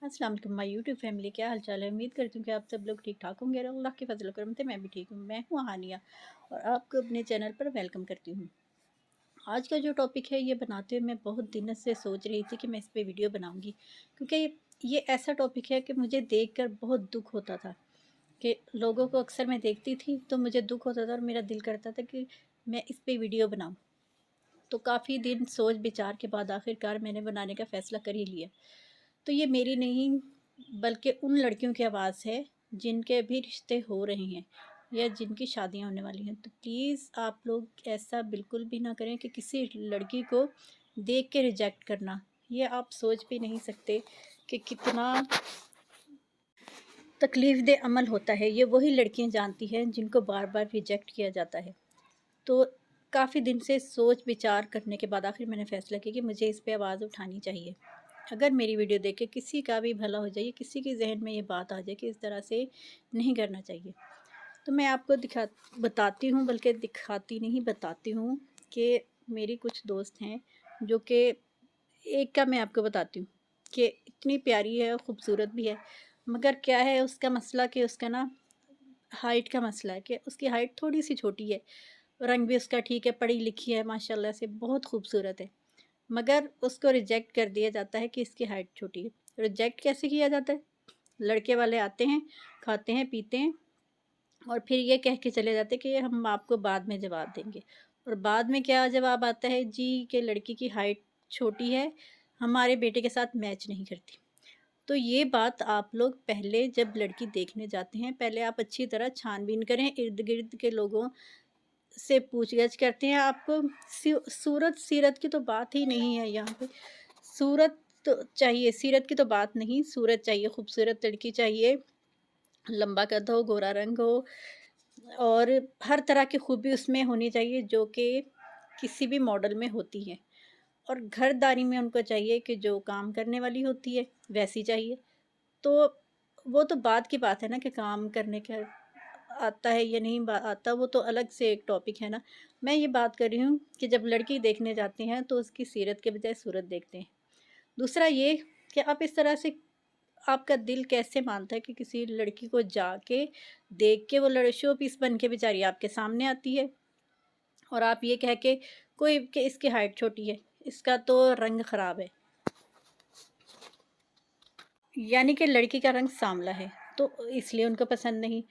अस्सलाम वालेकुम my YouTube family, क्या हाल चाल है। उम्मीद करती हूँ कि आप सब लोग ठीक ठाक होंगे और अल्लाह के फजल करम से मैं भी ठीक हूँ। मैं हूँ हानिया और आपको अपने चैनल पर वेलकम करती हूँ। आज का जो टॉपिक है ये बनाते हुए मैं बहुत दिनों से सोच रही थी कि मैं इस पे वीडियो बनाऊंगी, क्योंकि ये ऐसा टॉपिक है कि मुझे देखकर बहुत दुख होता था कि लोगों को अक्सर मैं देखती थी तो मुझे दुख होता था और मेरा दिल करता था कि मैं इस पे वीडियो बनाऊं। तो काफ़ी दिन सोच विचार के बाद आखिरकार मैंने बनाने का फ़ैसला कर ही लिया। तो ये मेरी नहीं बल्कि उन लड़कियों की आवाज़ है जिनके भी रिश्ते हो रहे हैं या जिनकी शादियां होने वाली हैं। तो प्लीज़ आप लोग ऐसा बिल्कुल भी ना करें कि किसी लड़की को देख के रिजेक्ट करना। ये आप सोच भी नहीं सकते कि कितना तकलीफ़ दे अमल होता है। ये वही लड़कियां जानती हैं जिनको बार बार रिजेक्ट किया जाता है। तो काफ़ी दिन से सोच विचार करने के बाद आखिर मैंने फ़ैसला किया कि मुझे इस पे आवाज़ उठानी चाहिए। अगर मेरी वीडियो देख के किसी का भी भला हो जाए, किसी के ज़हन में ये बात आ जाए कि इस तरह से नहीं करना चाहिए, तो मैं आपको बताती हूँ, बल्कि दिखाती नहीं बताती हूँ कि मेरी कुछ दोस्त हैं जो कि एक का मैं आपको बताती हूँ कि इतनी प्यारी है, खूबसूरत भी है, मगर क्या है उसका मसला कि उसका ना हाइट का मसला है कि उसकी हाइट थोड़ी-सी छोटी है। रंग भी उसका ठीक है, पढ़ी लिखी है माशाल्लाह से, बहुत खूबसूरत है। मगर उसको रिजेक्ट कर दिया जाता है कि इसकी हाइट छोटी है। रिजेक्ट कैसे किया जाता है? लड़के वाले आते हैं, खाते हैं, पीते हैं और फिर ये कह के चले जाते हैं कि हम आपको बाद में जवाब देंगे। और बाद में क्या जवाब आता है जी, कि लड़की की हाइट छोटी है, हमारे बेटे के साथ मैच नहीं करती। तो ये बात आप लोग पहले जब लड़की देखने जाते हैं, पहले आप अच्छी तरह छानबीन करें, इर्द-गिर्द के लोगों से पूछ-गछ करते हैं। आपको सूरत सीरत की तो बात ही नहीं है यहाँ पे। सूरत तो चाहिए, सीरत की तो बात नहीं, सूरत चाहिए, खूबसूरत लड़की चाहिए, लंबा कद हो, गोरा रंग हो और हर तरह की खूबी उसमें होनी चाहिए जो कि किसी भी मॉडल में होती है। और घरदारी में उनको चाहिए कि जो काम करने वाली होती है, वैसी चाहिए। तो वो तो बाद की बात है ना कि काम करने का आता है या नहीं आता, वो तो अलग से एक टॉपिक है ना। मैं ये बात कर रही हूँ कि जब लड़की देखने जाते हैं तो उसकी सीरत के बजाय सूरत देखते हैं। दूसरा ये कि आप इस तरह से, आपका दिल कैसे मानता है कि किसी लड़की को जाके देख के वो शो पीस बन के बेचारी आपके सामने आती है और आप ये कह के कोई कि इसकी हाइट छोटी है, इसका तो रंग ख़राब है, यानी कि लड़की का रंग सांवला है, तो इसलिए उनको पसंद नहीं।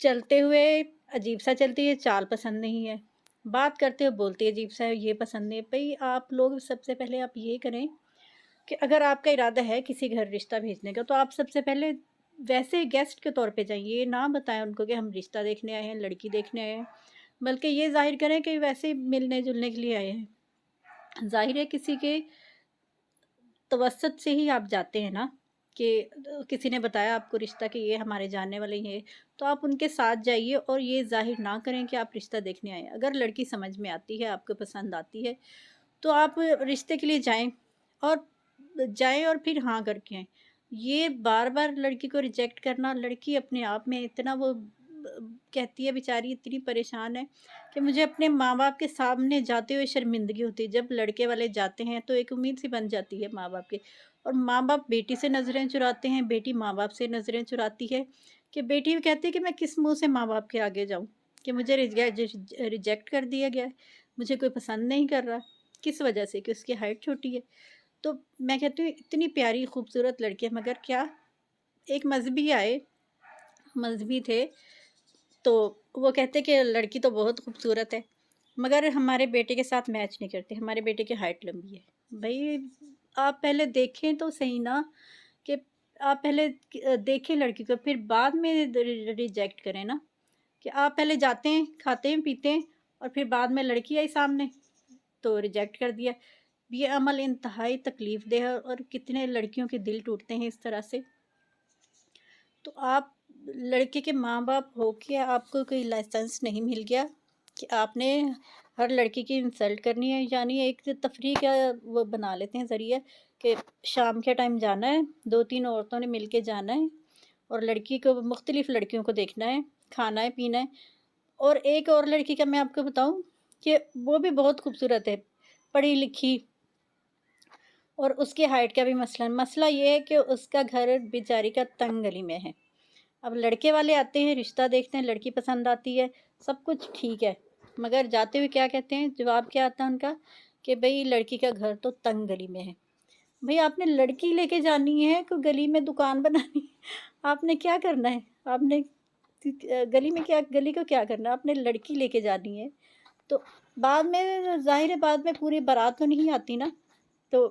चलते हुए अजीब-सा चलती है, चाल पसंद नहीं है। बात करते हुए बोलती अजीब-सा है, ये पसंद नहीं है। भई आप लोग सबसे पहले आप ये करें कि अगर आपका इरादा है किसी घर रिश्ता भेजने का, तो आप सबसे पहले वैसे गेस्ट के तौर पे जाइए। ये ना बताएँ उनको कि हम रिश्ता देखने आए हैं, लड़की देखने आए हैं, बल्कि ये ज़ाहिर करें कि वैसे ही मिलने-जुलने के लिए आए हैं। ज़ाहिर है किसी के तवस्सुत से ही आप जाते हैं ना, कि किसी ने बताया आपको रिश्ता कि ये हमारे जानने वाले ही हैं, तो आप उनके साथ जाइए और ये ज़ाहिर ना करें कि आप रिश्ता देखने आए हैं। अगर लड़की समझ में आती है, आपको पसंद आती है, तो आप रिश्ते के लिए और जाएँ और फिर हाँ करके आएँ। ये बार-बार लड़की को रिजेक्ट करना, लड़की अपने आप में इतना वो कहती है बेचारी, इतनी परेशान है कि मुझे अपने माँ-बाप के सामने जाते हुए शर्मिंदगी होती है। जब लड़के वाले जाते हैं तो एक उम्मीद सी बन जाती है माँ-बाप की, और माँ-बाप बेटी से नज़रें चुराते हैं, बेटी माँ-बाप से नज़रें चुराती है कि बेटी भी कहती है कि मैं किस मुँह से माँ-बाप के आगे जाऊँ, कि मुझे रिजेक्ट कर दिया गया है, मुझे कोई पसंद नहीं कर रहा। किस वजह से? कि उसकी हाइट छोटी है। तो मैं कहती हूँ इतनी प्यारी खूबसूरत लड़की है, मगर क्या, एक मज़हबी आए, मज़हबी थे, तो वो कहते कि लड़की तो बहुत खूबसूरत है, मगर हमारे बेटे के साथ मैच नहीं करती, हमारे बेटे की हाइट लंबी है। भई आप पहले देखें तो सही ना, कि आप पहले देखें लड़की को, फिर बाद में रिजेक्ट करें ना, कि आप पहले जाते हैं, खाते हैं, पीते हैं और फिर बाद में लड़की आई सामने तो रिजेक्ट कर दिया। ये अमल इंतहाई तकलीफ़ देह है और कितने लड़कियों के दिल टूटते हैं इस तरह से। तो आप लड़के के माँ-बाप हो के आपको कोई लाइसेंस नहीं मिल गया कि आपने हर लड़की की इंसल्ट करनी है, यानी एक तफरीह का वो बना लेते हैं ज़रिया कि शाम के टाइम जाना है, 2-3 औरतों ने मिल के जाना है और लड़की को, मुख्तलिफ़ लड़कियों को देखना है, खाना है, पीना है। और एक और लड़की का मैं आपको बताऊँ कि वो भी बहुत खूबसूरत है, पढ़ी-लिखी, اور اس کی ہائٹ کا بھی مسئلہ یہ ہے کہ اس کا گھر بیچاری کا تنگ گلی میں ہے۔ اب لڑکے والے آتے ہیں، رشتہ دیکھتے ہیں، لڑکی پسند آتی ہے، سب کچھ ٹھیک ہے، مگر جاتے ہوئے کیا کہتے ہیں، جواب کیا آتا ہے ان کا کہ بھئی لڑکی کا گھر تو تنگ گلی میں ہے۔ بھئی آپ نے لڑکی لے کے جانی ہے کوئی گلی میں دکان بنانی ہے، آپ نے کیا کرنا ہے، آپ نے گلی کو کیا کرنا ہے، آپ نے لڑکی لے کے جانی ہے۔ تو بعد میں ظاہر ہے بعد میں پوری بارات تو نہیں آتی نا، تو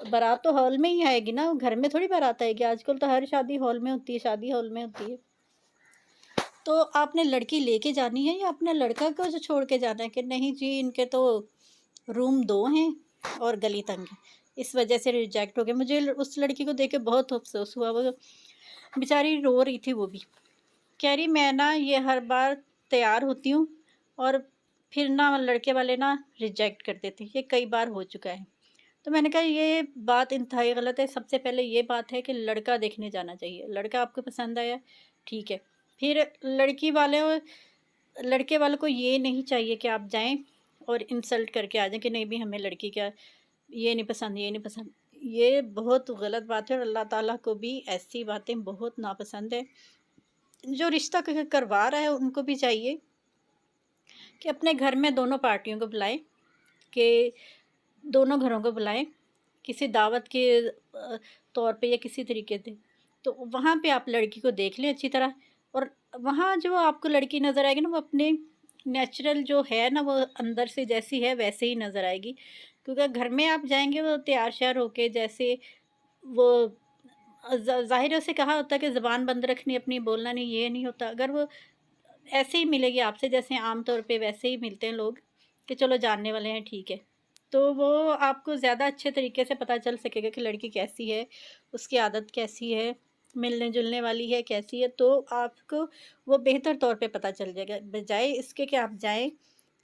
بارات تو ہال میں ہی آئے گی نا، گھر میں تھوڑی بارات آئے گی، آج کل تو ہر شادی ہال میں ہوتی ہے، شادی ہال میں ہوتی ہے۔ تو آپ نے لڑکی لے کے جانی ہے یا اپنا لڑکا کو جو چھوڑ کے جانا ہے کہ نہیں جی ان کے تو روم 2 ہیں اور گلی تنگ ہے، اس وجہ سے ریجیکٹ ہو گیا۔ مجھے اس لڑکی کو دیکھ کے بہت افسوس ہوا، وہ بیچاری رو رہی تھی، وہ بھی کہہ رہی میں نا یہ ہر بار تیار ہوتی ہوں اور پھر نا لڑکے والے نا ریجیکٹ کر دیتے ہیں، یہ کئی بار ہو چکا ہے۔ تو میں نے کہا یہ بات انتہائی غلط ہے، سب سے پہلے یہ بات ہے کہ لڑکا دیکھنے جانا چاہیے، لڑکا آپ کو پسند آیا ٹھیک ہے، پھر لڑکے والوں کو یہ نہیں چاہیے کہ آپ جائیں اور انسلٹ کر کے آ جائیں کہ نہیں بھی ہمیں لڑکی کا یہ نہیں پسند، یہ نہیں پسند، یہ بہت غلط بات ہے اور اللہ تعالیٰ کو بھی ایسی باتیں بہت ناپسند ہے۔ جو رشتہ کروا رہا ہے ان کو بھی چاہیے کہ اپنے گھر میں دونوں پارٹیوں کو بلائیں، کہ دونوں گھروں کو بلائیں کسی دعوت کے طور پہ یا کسی طریقے سے، تو وہاں پہ آپ لڑکی کو دیکھ لیں اچھی طرح، اور وہاں جو آپ کو لڑکی نظر آئے گی نا وہ اپنے نیچرل جو ہے نا وہ اندر سے جیسی ہے ویسے ہی نظر آئے گی، کیونکہ گھر میں آپ جائیں گے وہ تیار شیار ہو کے جیسے وہ ظاہر ہے اسے کہا ہوتا ہے کہ زبان بند رکھنی اپنی، بولنا نہیں، یہ نہیں ہوتا، اگر وہ ایسے ہی ملے گی آپ سے جیسے عام طور پہ ویسے ہی ملتے ہیں لوگ کہ چلو جاننے والے ہیں ٹھیک ہے، تو وہ آپ کو زیادہ اچھے طریقے سے پتہ چل سکے گا کہ لڑکی کیسی ہے، اس کی عادت کیسی ہے، ملنے جلنے والی ہے کیسی ہے، تو آپ کو وہ بہتر طور پہ پتہ چل جائے گا، بجائے اس کے کہ آپ جائیں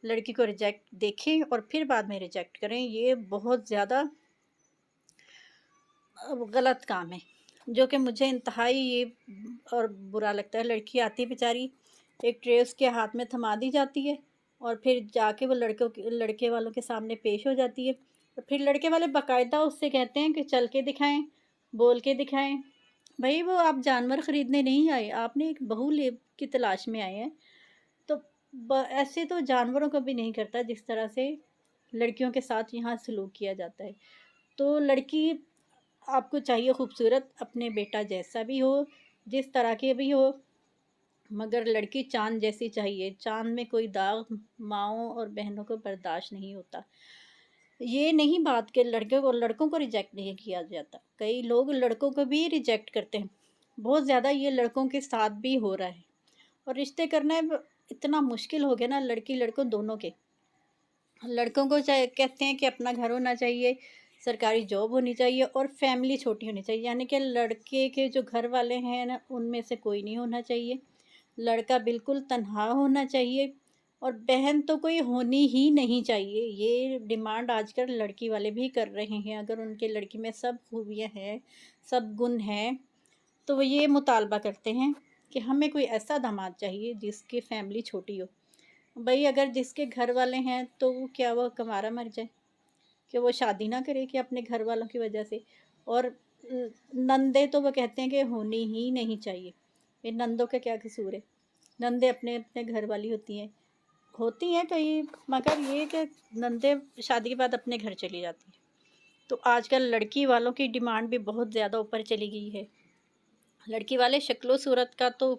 لڑکی کو ریجیکٹ دیکھیں اور پھر بعد میں ریجیکٹ کریں، یہ بہت زیادہ غلط کام ہے، جو کہ مجھے انتہائی یہ اور برا لگتا ہے۔ لڑکی آتی ہے بیچاری، ایک ٹرے اس کے ہاتھ میں تھما دی جاتی ہے اور پھر جا کے وہ لڑکے والوں کے سامنے پیش ہو جاتی ہے، اور پھر لڑکے والے باقاعدہ اس سے کہتے ہیں کہ چل کے دکھائیں، بول کے دکھائیں۔ بھائی وہ آپ جانور خریدنے نہیں آئے، آپ نے ایک بہو کی تلاش میں آئے ہیں، تو ایسے تو جانوروں کو بھی نہیں کرتا جس طرح سے لڑکیوں کے ساتھ یہاں سلوک کیا جاتا ہے۔ تو لڑکی آپ کو چاہیے خوبصورت، اپنے بیٹا جیسا بھی ہو، جس طرح کے بھی ہو، مگر لڑکی چاند جیسی چاہیے، چاند میں کوئی داغ ماؤں اور بہنوں کو برداشت نہیں ہوتا۔ یہ نہیں بات کہ لڑکوں کو ریجیکٹ نہیں کیا جاتا، کئی لوگ لڑکوں کو بھی ریجیکٹ کرتے ہیں، بہت زیادہ یہ لڑکوں کے ساتھ بھی ہو رہا ہے، اور رشتے کرنا اتنا مشکل ہو گیا نا لڑکی لڑکوں دونوں کے۔ لڑکوں کو کہتے ہیں کہ اپنا گھر ہونا چاہیے، سرکاری جاب ہونی چاہیے اور فیملی چھوٹی ہونی چاہیے، یعنی کہ لڑکے کے جو گھر والے ہیں نا ان میں سے کوئی نہیں ہونا چاہیے، لڑکا بالکل تنہا ہونا چاہیے، اور بہن تو کوئی ہونی ہی نہیں چاہیے۔ یہ ڈیمانڈ آج کل لڑکی والے بھی کر رہے ہیں، اگر ان کے لڑکی میں سب خوبیاں ہیں، سب گن ہیں، تو وہ یہ مطالبہ کرتے ہیں کہ ہمیں کوئی ایسا داماد چاہیے جس کی فیملی چھوٹی ہو۔ بھئی اگر جس کے گھر والے ہیں تو کیا وہ کمارا مر جائے، کہ وہ شادی نہ کرے کہ اپنے گھر والوں کی وجہ سے؟ اور نندیں تو وہ کہتے ہیں کہ ہونی ہی نہیں چاہیے، یہ نندوں کا کیا قصور ہے، نندیں اپنے اپنے گھر والی ہوتی ہیں کئی، مگر یہ کہ نندیں شادی کے بعد اپنے گھر چلی جاتی ہیں۔ تو آج کل لڑکی والوں کی ڈیمانڈ بھی بہت زیادہ اوپر چلی گئی ہے، لڑکی والے شکل و صورت کا تو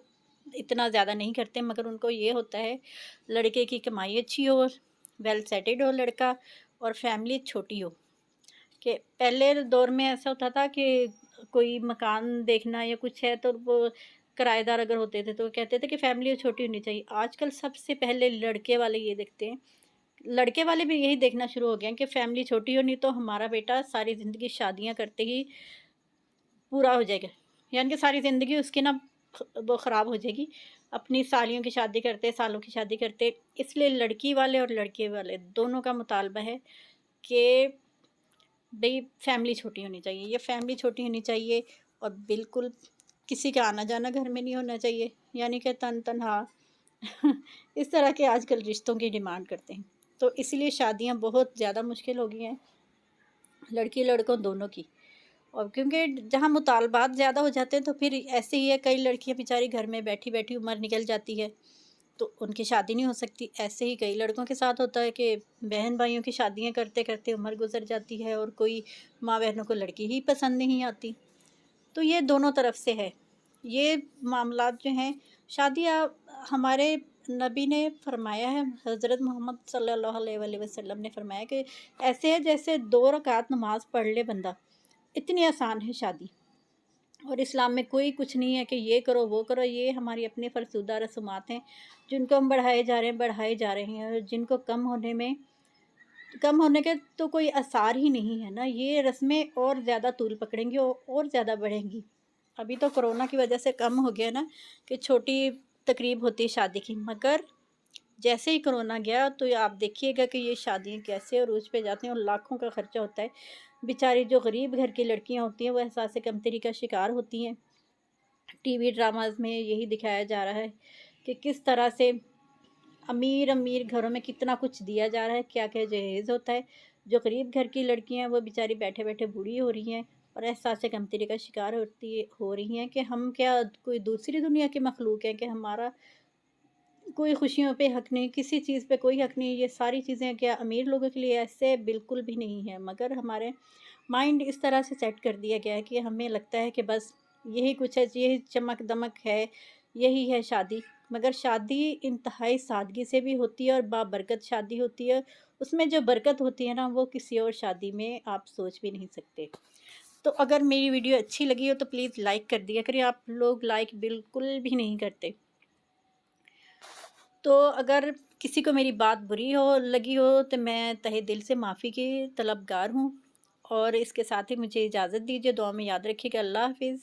اتنا زیادہ نہیں کرتے، مگر ان کو یہ ہوتا ہے لڑکے کی کمائی اچھی ہو، ویل سیٹلڈ ہو لڑکا، اور فیملی چھوٹی ہو۔ کہ پہلے دور میں ایسا ہوتا تھا کہ کوئی مکان دیکھنا یا کچھ ہے تو وہ کرایہ دار اگر ہوتے تھے تو وہ کہتے تھے کہ فیملی چھوٹی ہونی چاہیے۔ آج کل سب سے پہلے لڑکے والے یہ دیکھتے ہیں، لڑکے والے بھی یہی دیکھنا شروع ہو گئے ہیں کہ فیملی چھوٹی ہونی تو ہمارا بیٹا ساری زندگی شادیاں کرتے ہی پورا ہو جائے گا، یعنی کہ ساری زندگی اس کی نا وہ خراب ہو جائے گی، اپنی سالیوں کی شادی کرتے، سالوں کی شادی کرتے۔ اس لیے لڑکی والے اور لڑکے والے دونوں کا مطالبہ ہے کہ بھئی فیملی چھوٹی ہونی چاہیے، یہ فیملی چھوٹی ہونی چاہیے، اور بالکل کسی کا آنا جانا گھر میں نہیں ہونا چاہیے، یعنی کہ تنہا اس طرح کے آج کل رشتوں کی ڈیمانڈ کرتے ہیں، تو اس لیے شادیاں بہت زیادہ مشکل ہو گئی ہیں۔ लड़की लड़कों दोनों की। और क्योंकि जहाँ मुतालबात ज़्यादा हो जाते हैं तो फिर ऐसे ही है, कई लड़कियां बेचारी घर में बैठी बैठी उम्र निकल जाती है तो उनकी शादी नहीं हो सकती। ऐसे ही कई लड़कों के साथ होता है कि बहन भाइयों की शादियां करते करते उम्र गुजर जाती है और कोई माँ बहनों को लड़की ही पसंद नहीं आती। तो ये दोनों तरफ से है ये मामलात जो हैं। शादियाँ हमारे नबी ने फरमाया है, हज़रत मोहम्मद सल्लल्लाहु अलैहि वसल्लम ने फरमाया कि ऐसे है जैसे 2 रकात नमाज पढ़ ले बंदा, इतनी आसान है शादी। और इस्लाम में कोई कुछ नहीं है कि ये करो वो करो, ये हमारी अपनी फ़रशुदा रस्मात हैं जिनको हम बढ़ाए जा रहे हैं, और जिनको कम होने के तो कोई आसार ही नहीं है ना। ये रस्में और ज़्यादा तूल पकड़ेंगी और ज़्यादा बढ़ेंगी। अभी तो कोरोना की वजह से कम हो गया ना कि छोटी तकरीब होती है शादी की, मगर जैसे ही कोरोना गया तो ये आप देखिएगा कि ये शादियाँ कैसे अरूज पे जाती हैं और लाखों का खर्चा होता है। बेचारी जो गरीब घर की लड़कियां होती हैं वो एहसास कमतरी का शिकार होती हैं। टीवी ड्रामाज में यही दिखाया जा रहा है कि किस तरह से अमीर अमीर घरों में कितना कुछ दिया जा रहा है, क्या क्या जहेज़ होता है। जो गरीब घर की लड़कियां हैं वो बेचारी बैठे बैठे बूढ़ी हो रही हैं और एहसास कमतरी का शिकार हो रही हैं कि हम क्या कोई दूसरी दुनिया के मखलूक हैं कि हमारा कोई खुशियों पे हक नहीं, किसी चीज़ पे कोई हक नहीं। ये सारी चीज़ें क्या अमीर लोगों के लिए? ऐसे बिल्कुल भी नहीं है, मगर हमारे माइंड इस तरह से सेट कर दिया गया है कि हमें लगता है कि बस यही कुछ है, यही चमक-दमक है, यही है शादी। मगर शादी इंतहाई सादगी से भी होती है और बाबरकत शादी होती है। उसमें जो बरकत होती है ना, वो किसी और शादी में आप सोच भी नहीं सकते। तो अगर मेरी वीडियो अच्छी लगी हो तो प्लीज़ लाइक कर दिया करिए। आप लोग लाइक बिल्कुल भी नहीं करते। तो अगर किसी को मेरी बात बुरी हो लगी हो तो मैं तहे दिल से माफ़ी की तलबगार हूँ। और इसके साथ ही मुझे इजाज़त दीजिए। दुआ में याद रखिएगा। अल्लाह हाफ़िज़।